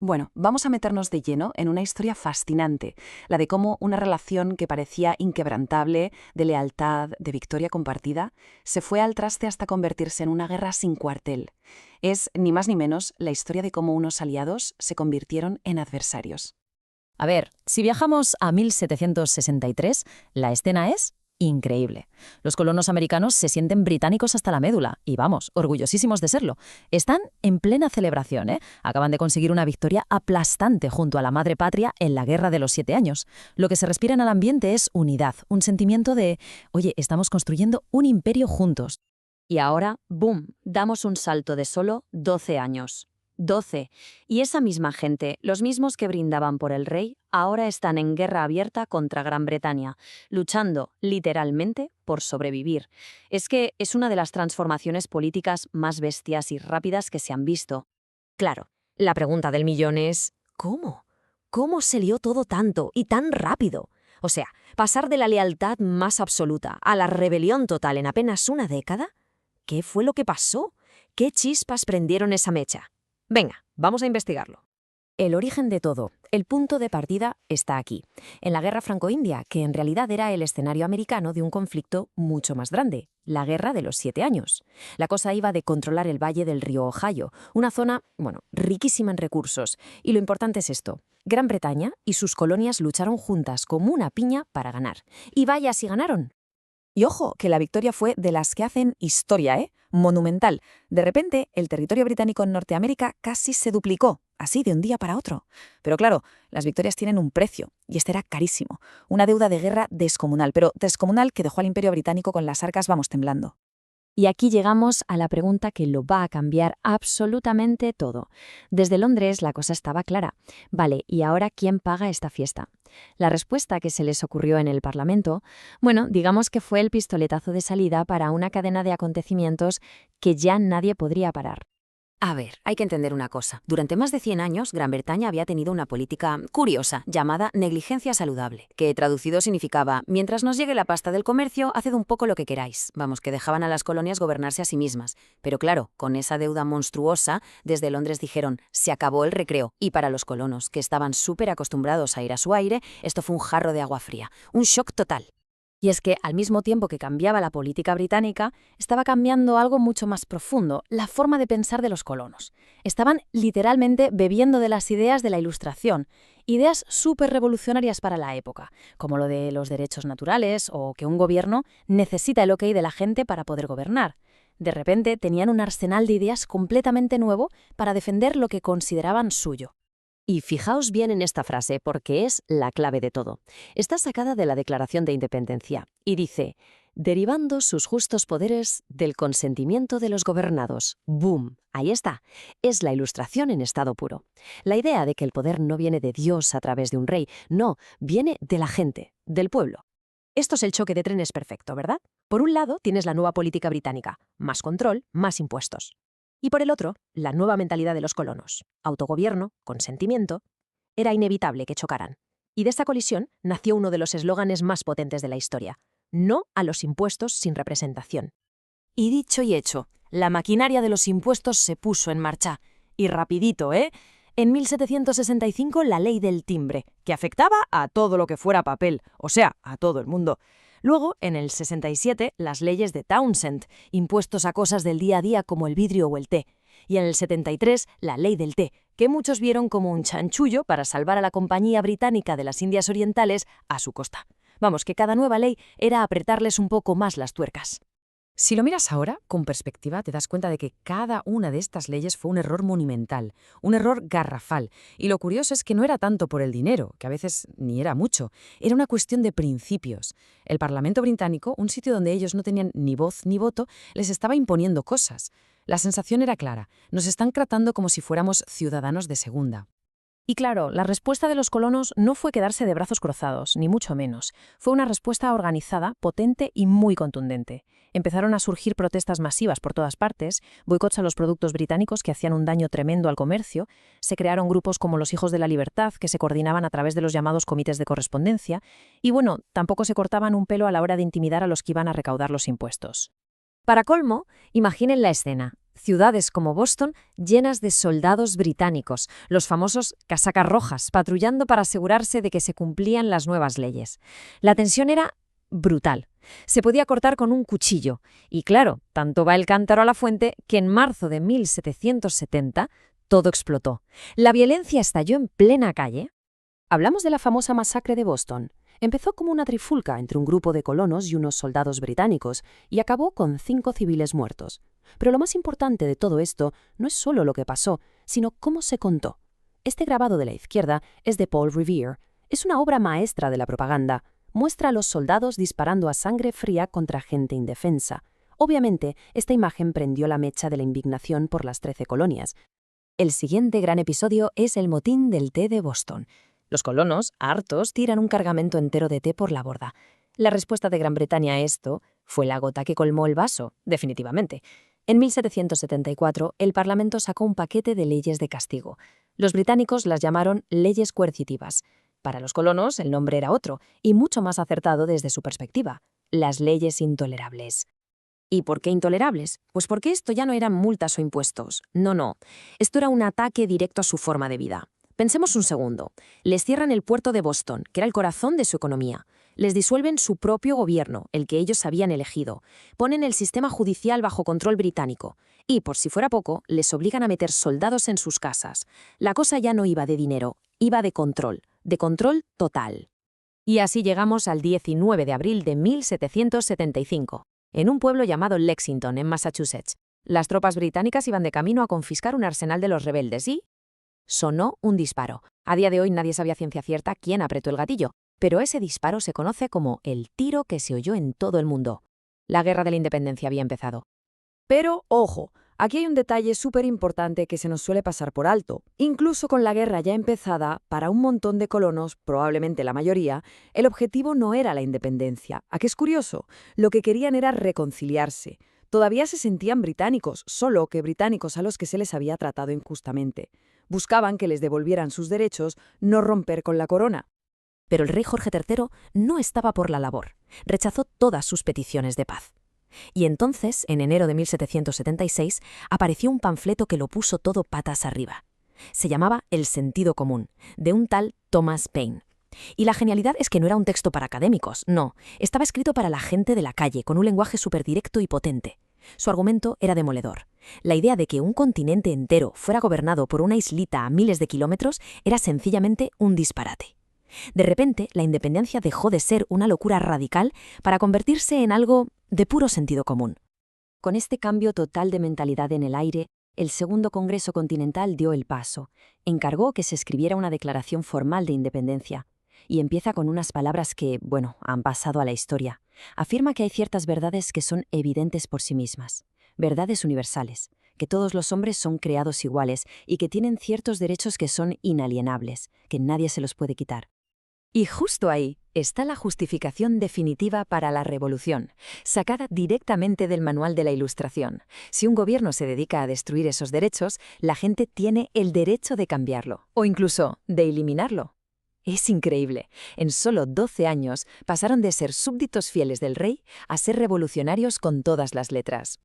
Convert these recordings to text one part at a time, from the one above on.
Bueno, vamos a meternos de lleno en una historia fascinante, la de cómo una relación que parecía inquebrantable, de lealtad, de victoria compartida, se fue al traste hasta convertirse en una guerra sin cuartel. Es, ni más ni menos, la historia de cómo unos aliados se convirtieron en adversarios. A ver, si viajamos a 1763, la escena es increíble. Los colonos americanos se sienten británicos hasta la médula y vamos, orgullosísimos de serlo. Están en plena celebración, ¿eh? Acaban de conseguir una victoria aplastante junto a la madre patria en la Guerra de los 7 años. Lo que se respira en el ambiente es unidad, un sentimiento de, oye, estamos construyendo un imperio juntos. Y ahora, ¡boom!, damos un salto de solo 12 años. 12. Y esa misma gente, los mismos que brindaban por el rey, ahora están en guerra abierta contra Gran Bretaña, luchando, literalmente, por sobrevivir. Es que es una de las transformaciones políticas más bestias y rápidas que se han visto. Claro, la pregunta del millón es, ¿cómo? ¿Cómo se lió todo tanto y tan rápido? O sea, pasar de la lealtad más absoluta a la rebelión total en apenas una década. ¿Qué fue lo que pasó? ¿Qué chispas prendieron esa mecha? Venga, vamos a investigarlo. El origen de todo, el punto de partida, está aquí, en la Guerra Franco-India, que en realidad era el escenario americano de un conflicto mucho más grande, la Guerra de los 7 años. La cosa iba de controlar el valle del río Ohio, una zona, riquísima en recursos. Y lo importante es esto: Gran Bretaña y sus colonias lucharon juntas como una piña para ganar. Y vaya si ganaron. Y ojo, que la victoria fue de las que hacen historia, ¿eh? Monumental. De repente, el territorio británico en Norteamérica casi se duplicó, así de un día para otro. Pero claro, las victorias tienen un precio, y este era carísimo. Una deuda de guerra descomunal, pero descomunal que dejó al Imperio Británico con las arcas, vamos, temblando. Y aquí llegamos a la pregunta que lo va a cambiar absolutamente todo. Desde Londres la cosa estaba clara. Vale, ¿y ahora quién paga esta fiesta? La respuesta que se les ocurrió en el Parlamento, digamos que fue el pistoletazo de salida para una cadena de acontecimientos que ya nadie podría parar. A ver, hay que entender una cosa. Durante más de 100 años, Gran Bretaña había tenido una política curiosa llamada negligencia saludable, que traducido significaba, mientras nos llegue la pasta del comercio, haced un poco lo que queráis. Vamos, que dejaban a las colonias gobernarse a sí mismas. Pero claro, con esa deuda monstruosa, desde Londres dijeron, se acabó el recreo. Y para los colonos, que estaban súper acostumbrados a ir a su aire, esto fue un jarro de agua fría. Un shock total. Y es que, al mismo tiempo que cambiaba la política británica, estaba cambiando algo mucho más profundo, la forma de pensar de los colonos. Estaban literalmente bebiendo de las ideas de la Ilustración, ideas súper revolucionarias para la época, como lo de los derechos naturales o que un gobierno necesita el ok de la gente para poder gobernar. De repente tenían un arsenal de ideas completamente nuevo para defender lo que consideraban suyo. Y fijaos bien en esta frase porque es la clave de todo. Está sacada de la Declaración de Independencia y dice, derivando sus justos poderes del consentimiento de los gobernados. ¡Boom! Ahí está. Es la Ilustración en estado puro. La idea de que el poder no viene de Dios a través de un rey, no, viene de la gente, del pueblo. Esto es el choque de trenes perfecto, ¿verdad? Por un lado tienes la nueva política británica, más control, más impuestos. Y por el otro, la nueva mentalidad de los colonos, autogobierno, consentimiento. Era inevitable que chocaran. Y de esta colisión nació uno de los eslóganes más potentes de la historia: no a los impuestos sin representación. Y dicho y hecho, la maquinaria de los impuestos se puso en marcha. Y rapidito, ¿eh? En 1765 la ley del timbre, que afectaba a todo lo que fuera papel, o sea, a todo el mundo. Luego, en el 67, las leyes de Townshend, impuestos a cosas del día a día como el vidrio o el té. Y en el 73, la ley del té, que muchos vieron como un chanchullo para salvar a la Compañía Británica de las Indias Orientales a su costa. Vamos, que cada nueva ley era apretarles un poco más las tuercas. Si lo miras ahora, con perspectiva, te das cuenta de que cada una de estas leyes fue un error monumental, un error garrafal. Y lo curioso es que no era tanto por el dinero, que a veces ni era mucho, era una cuestión de principios. El Parlamento británico, un sitio donde ellos no tenían ni voz ni voto, les estaba imponiendo cosas. La sensación era clara: nos están tratando como si fuéramos ciudadanos de segunda. Y claro, la respuesta de los colonos no fue quedarse de brazos cruzados, ni mucho menos. Fue una respuesta organizada, potente y muy contundente. Empezaron a surgir protestas masivas por todas partes, boicots a los productos británicos que hacían un daño tremendo al comercio, se crearon grupos como los Hijos de la Libertad que se coordinaban a través de los llamados comités de correspondencia y tampoco se cortaban un pelo a la hora de intimidar a los que iban a recaudar los impuestos. Para colmo, imaginen la escena. ciudades como Boston llenas de soldados británicos, los famosos casacas rojas, patrullando para asegurarse de que se cumplían las nuevas leyes. La tensión era brutal. Se podía cortar con un cuchillo. Y claro, tanto va el cántaro a la fuente que en marzo de 1770 todo explotó. La violencia estalló en plena calle. Hablamos de la famosa masacre de Boston. Empezó como una trifulca entre un grupo de colonos y unos soldados británicos y acabó con 5 civiles muertos. Pero lo más importante de todo esto no es solo lo que pasó, sino cómo se contó. Este grabado de la izquierda es de Paul Revere. Es una obra maestra de la propaganda. Muestra a los soldados disparando a sangre fría contra gente indefensa. Obviamente, esta imagen prendió la mecha de la indignación por las 13 colonias. El siguiente gran episodio es el motín del té de Boston. Los colonos, hartos, tiran un cargamento entero de té por la borda. La respuesta de Gran Bretaña a esto fue la gota que colmó el vaso, definitivamente. En 1774, el Parlamento sacó un paquete de leyes de castigo. Los británicos las llamaron leyes coercitivas. Para los colonos, el nombre era otro, y mucho más acertado desde su perspectiva: las leyes intolerables. ¿Y por qué intolerables? Pues porque esto ya no eran multas o impuestos. No. Esto era un ataque directo a su forma de vida. Pensemos un segundo. Les cierran el puerto de Boston, que era el corazón de su economía. Les disuelven su propio gobierno, el que ellos habían elegido. Ponen el sistema judicial bajo control británico. Y, por si fuera poco, les obligan a meter soldados en sus casas. La cosa ya no iba de dinero, iba de control total. Y así llegamos al 19 de abril de 1775, en un pueblo llamado Lexington, en Massachusetts. Las tropas británicas iban de camino a confiscar un arsenal de los rebeldes y sonó un disparo. A día de hoy nadie sabía a ciencia cierta quién apretó el gatillo, pero ese disparo se conoce como el tiro que se oyó en todo el mundo. La Guerra de la Independencia había empezado. Pero, ojo, aquí hay un detalle súper importante que se nos suele pasar por alto. Incluso con la guerra ya empezada, para un montón de colonos, probablemente la mayoría, el objetivo no era la independencia. ¿A qué es curioso? Lo que querían era reconciliarse. Todavía se sentían británicos, solo que británicos a los que se les había tratado injustamente. Buscaban que les devolvieran sus derechos, no romper con la corona. Pero el rey Jorge III no estaba por la labor. Rechazó todas sus peticiones de paz. Y entonces, en enero de 1776, apareció un panfleto que lo puso todo patas arriba. Se llamaba El sentido común, de un tal Thomas Paine. Y la genialidad es que no era un texto para académicos, no. Estaba escrito para la gente de la calle, con un lenguaje súper directo y potente. Su argumento era demoledor. La idea de que un continente entero fuera gobernado por una islita a miles de kilómetros era sencillamente un disparate. De repente, la independencia dejó de ser una locura radical para convertirse en algo de puro sentido común. Con este cambio total de mentalidad en el aire, el Segundo Congreso Continental dio el paso. Encargó que se escribiera una declaración formal de independencia. Y empieza con unas palabras que, han pasado a la historia. Afirma que hay ciertas verdades que son evidentes por sí mismas. Verdades universales, que todos los hombres son creados iguales y que tienen ciertos derechos que son inalienables, que nadie se los puede quitar. Y justo ahí está la justificación definitiva para la revolución, sacada directamente del manual de la Ilustración. Si un gobierno se dedica a destruir esos derechos, la gente tiene el derecho de cambiarlo, o incluso de eliminarlo. Es increíble. En solo 12 años pasaron de ser súbditos fieles del rey a ser revolucionarios con todas las letras.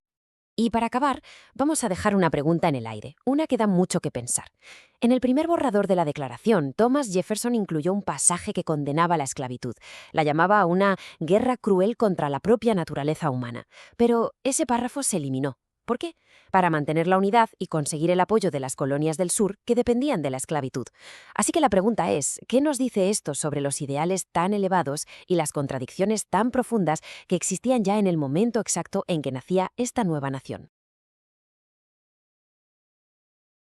Y para acabar, vamos a dejar una pregunta en el aire, una que da mucho que pensar. En el primer borrador de la Declaración, Thomas Jefferson incluyó un pasaje que condenaba la esclavitud. La llamaba una guerra cruel contra la propia naturaleza humana. Pero ese párrafo se eliminó. ¿Por qué? Para mantener la unidad y conseguir el apoyo de las colonias del sur que dependían de la esclavitud. Así que la pregunta es, ¿qué nos dice esto sobre los ideales tan elevados y las contradicciones tan profundas que existían ya en el momento exacto en que nacía esta nueva nación?